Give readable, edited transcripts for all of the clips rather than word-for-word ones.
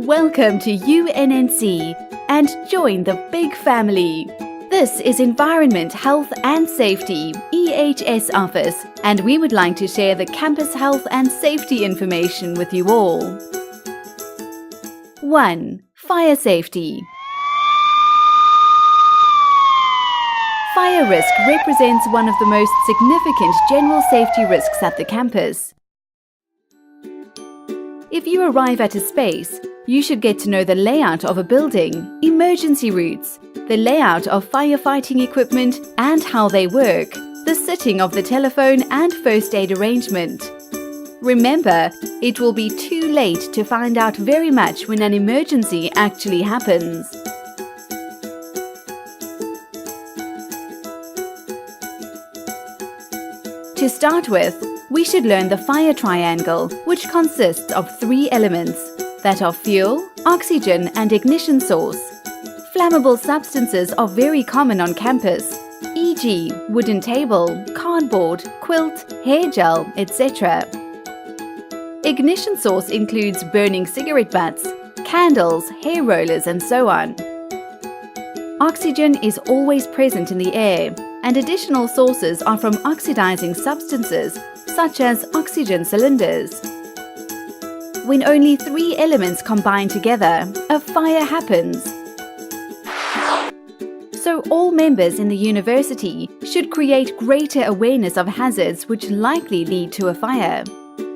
Welcome to UNNC and join the big family. This is Environment, Health and Safety EHS office, and we would like to share the campus health and safety information with you all. 1. Fire safety. Fire risk represents one of the most significant general safety risks at the campus. If you arrive at a space, you should get to know the layout of a building, emergency routes, the layout of firefighting equipment and how they work, the setting of the telephone and first aid arrangement. Remember, it will be too late to find out very much when an emergency actually happens. To start with, we should learn the fire triangle, which consists of 3 elements that are fuel, oxygen and ignition source. Flammable substances are very common on campus, e.g. wooden table, cardboard, quilt, hair gel, etc. Ignition source includes burning cigarette butts, candles, hair rollers and so on. Oxygen is always present in the air, and additional sources are from oxidizing substances such as oxygen cylinders. When only 3 elements combine together, a fire happens. So all members in the university should create greater awareness of hazards which likely lead to a fire.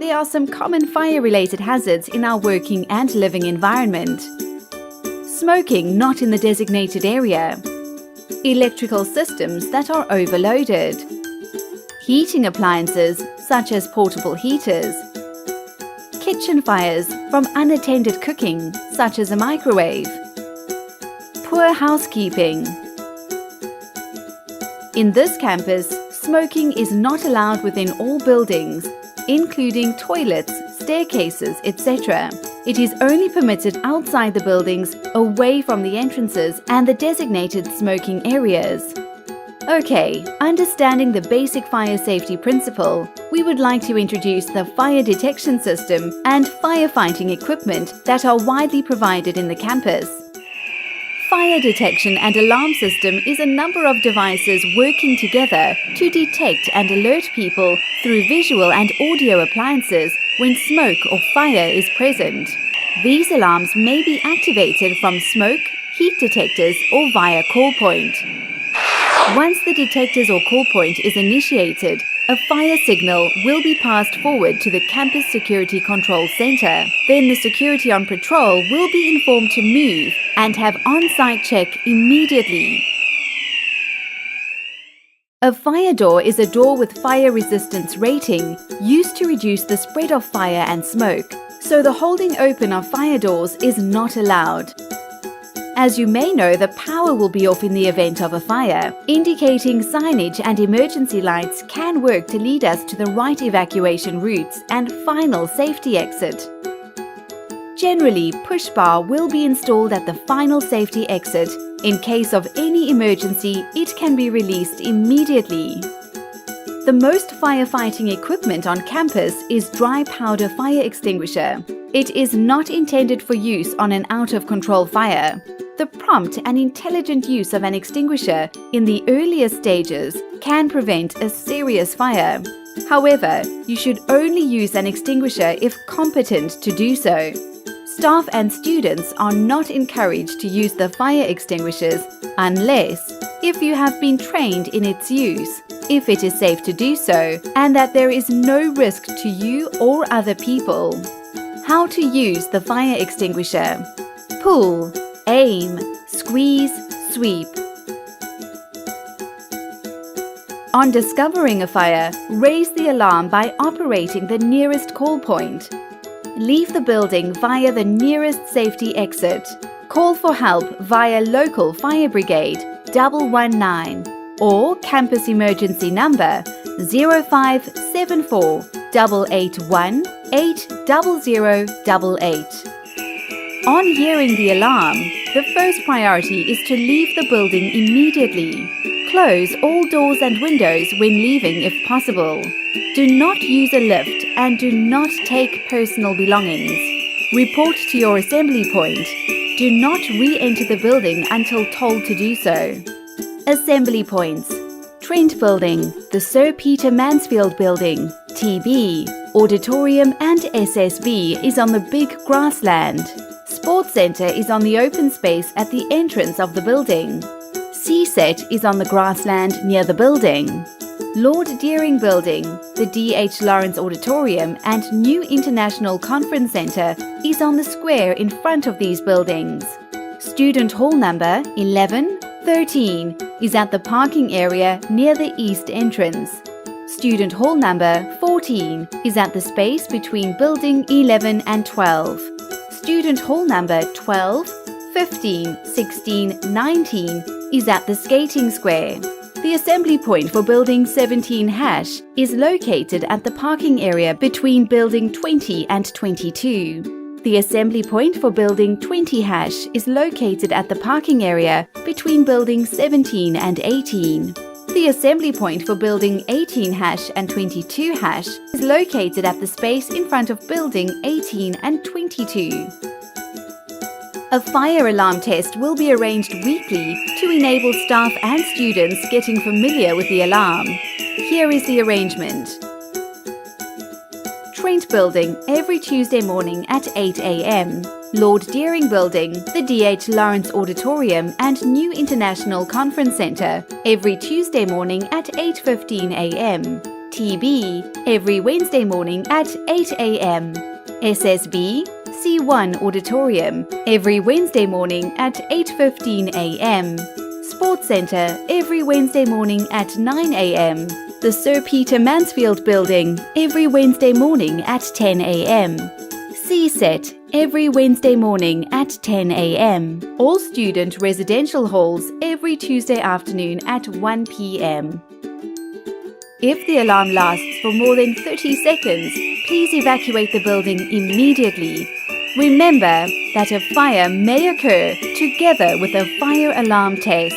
There are some common fire-related hazards in our working and living environment. Smoking not in the designated area. Electrical systems that are overloaded. Heating appliances such as portable heaters. Kitchen fires from unattended cooking such as a microwave. Poor housekeeping. In this campus, smoking is not allowed within all buildings, including toilets, staircases, etc. It is only permitted outside the buildings, away from the entrances and the designated smoking areas. Okay, understanding the basic fire safety principle, we would like to introduce the fire detection system and firefighting equipment that are widely provided in the campus. Fire detection and alarm system is a number of devices working together to detect and alert people through visual and audio appliances when smoke or fire is present. These alarms may be activated from smoke, heat detectors or via call point. Once the detectors or call point is initiated, a fire signal will be passed forward to the Campus Security Control Center. Then the security on patrol will be informed to move and have on-site check immediately. A fire door is a door with fire resistance rating used to reduce the spread of fire and smoke, so the holding open of fire doors is not allowed. As you may know, the power will be off in the event of a fire. Indicating signage and emergency lights can work to lead us to the right evacuation routes and final safety exit. Generally, push bar will be installed at the final safety exit. In case of any emergency, it can be released immediately. The most firefighting equipment on campus is dry powder fire extinguisher. It is not intended for use on an out-of-control fire. The prompt and intelligent use of an extinguisher in the earlier stages can prevent a serious fire. However, you should only use an extinguisher if competent to do so. Staff and students are not encouraged to use the fire extinguishers unless if you have been trained in its use, if it is safe to do so, and that there is no risk to you or other people. How to use the fire extinguisher. Pull, aim, squeeze, sweep. On discovering a fire, raise the alarm by operating the nearest call point. Leave the building via the nearest safety exit. Call for help via local fire brigade 119 or campus emergency number 0574 881 80088. On hearing the alarm, the first priority is to leave the building immediately. Close all doors and windows when leaving if possible. Do not use a lift and do not take personal belongings. Report to your assembly point. Do not re-enter the building until told to do so. Assembly points: Trent Building, the Sir Peter Mansfield Building, TB, Auditorium and SSB is on the big grassland. Sports Centre is on the open space at the entrance of the building. CSET is on the grassland near the building. Lord Deering Building, the D.H. Lawrence Auditorium and New International Conference Centre is on the square in front of these buildings. Student Hall number 11, 13 is at the parking area near the east entrance. Student Hall number 14 is at the space between building 11 and 12. Student Hall number 12, 15, 16, 19 is at the skating square. The assembly point for building 17- is located at the parking area between building 20 and 22. The assembly point for building 20- is located at the parking area between building 17 and 18. The assembly point for building 18- and 22- is located at the space in front of building 18 and 22. A fire alarm test will be arranged weekly to enable staff and students getting familiar with the alarm. Here is the arrangement. Trent Building every Tuesday morning at 8 a.m. Lord Deering Building, the D.H. Lawrence Auditorium and New International Conference Centre every Tuesday morning at 8:15 a.m. TB every Wednesday morning at 8 a.m. SSB C1 Auditorium every Wednesday morning at 8:15 a.m. Sports Centre every Wednesday morning at 9 a.m. The Sir Peter Mansfield Building every Wednesday morning at 10 a.m. CSET every Wednesday morning at 10 a.m. All student residential halls every Tuesday afternoon at 1 p.m. If the alarm lasts for more than 30 seconds, please evacuate the building immediately. Remember that a fire may occur together with a fire alarm test.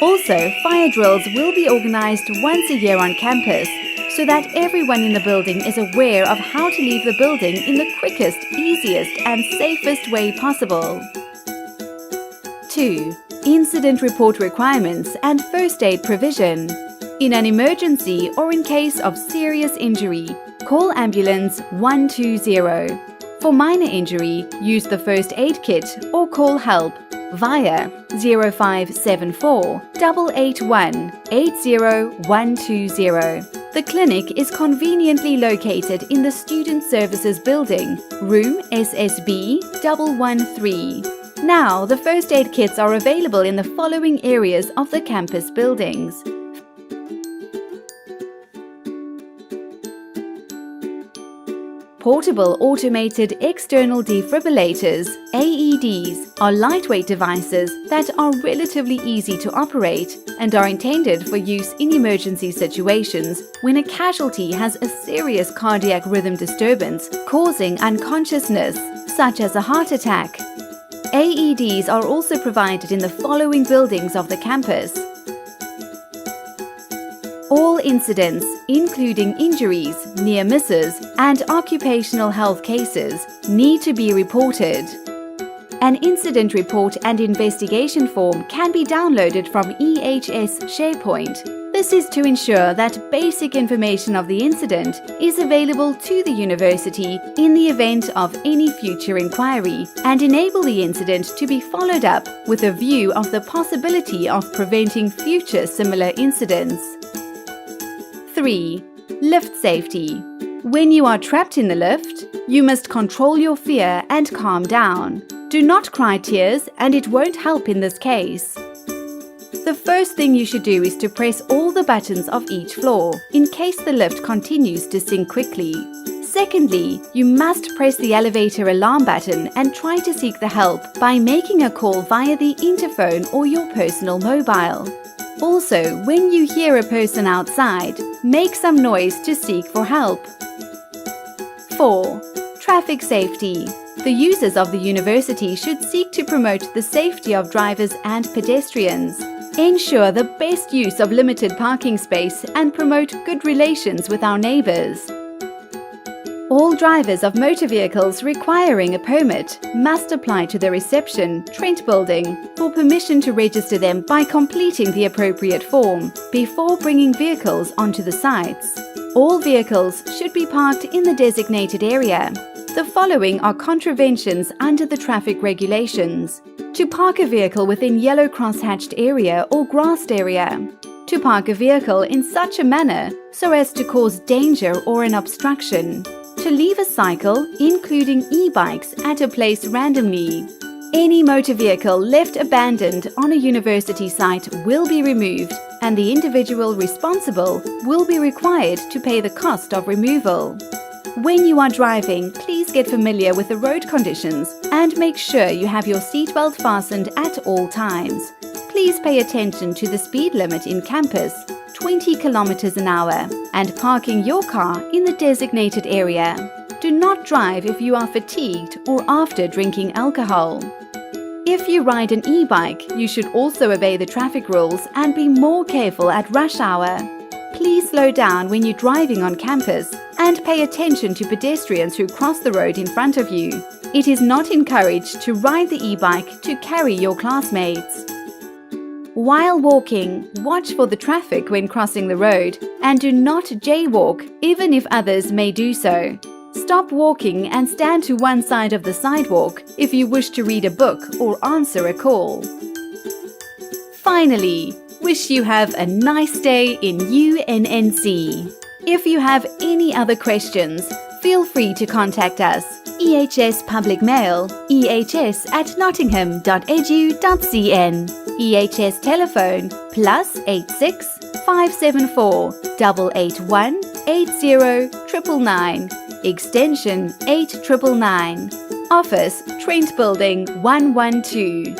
Also, fire drills will be organised once a year on campus so that everyone in the building is aware of how to leave the building in the quickest, easiest and safest way possible. 2. Incident report requirements and first aid provision. In an emergency or in case of serious injury, call ambulance 120. For minor injury, use the first aid kit or call help via 0574 881 80120. The clinic is conveniently located in the Student Services Building, room SSB 113. Now, the first aid kits are available in the following areas of the campus buildings. Portable Automated External Defibrillators, AEDs, are lightweight devices that are relatively easy to operate and are intended for use in emergency situations when a casualty has a serious cardiac rhythm disturbance causing unconsciousness, such as a heart attack. AEDs are also provided in the following buildings of the campus. All incidents, including injuries, near misses, and occupational health cases, need to be reported. An incident report and investigation form can be downloaded from EHS SharePoint. This is to ensure that basic information of the incident is available to the university in the event of any future inquiry and enable the incident to be followed up with a view of the possibility of preventing future similar incidents. 3. Lift safety. When you are trapped in the lift, you must control your fear and calm down. Do not cry tears, and it won't help in this case. The first thing you should do is to press all the buttons of each floor, in case the lift continues to sink quickly. Secondly, you must press the elevator alarm button and try to seek the help by making a call via the interphone or your personal mobile. Also, when you hear a person outside, make some noise to seek for help. 4. Traffic safety. The users of the university should seek to promote the safety of drivers and pedestrians. Ensure the best use of limited parking space and promote good relations with our neighbours. All drivers of motor vehicles requiring a permit must apply to the reception, Trent Building, for permission to register them by completing the appropriate form before bringing vehicles onto the sites. All vehicles should be parked in the designated area. The following are contraventions under the traffic regulations. To park a vehicle within yellow cross-hatched area or grassed area. To park a vehicle in such a manner so as to cause danger or an obstruction. To leave a cycle, including e-bikes, at a place randomly. Any motor vehicle left abandoned on a university site will be removed, and the individual responsible will be required to pay the cost of removal. When you are driving, please get familiar with the road conditions and make sure you have your seatbelt fastened at all times. Please pay attention to the speed limit in campus, 20 kilometers an hour, and parking your car in the designated area. Do not drive if you are fatigued or after drinking alcohol. If you ride an e-bike, you should also obey the traffic rules and be more careful at rush hour. Please slow down when you're driving on campus and pay attention to pedestrians who cross the road in front of you. It is not encouraged to ride the e-bike to carry your classmates. While walking, watch for the traffic when crossing the road and do not jaywalk even if others may do so. Stop walking and stand to one side of the sidewalk if you wish to read a book or answer a call. Finally, wish you have a nice day in UNNC. If you have any other questions, feel free to contact us. EHS Public Mail, ehs@nottingham.edu.cn. EHS telephone +86 574 881 80 extension 8999. Office Trent Building 112.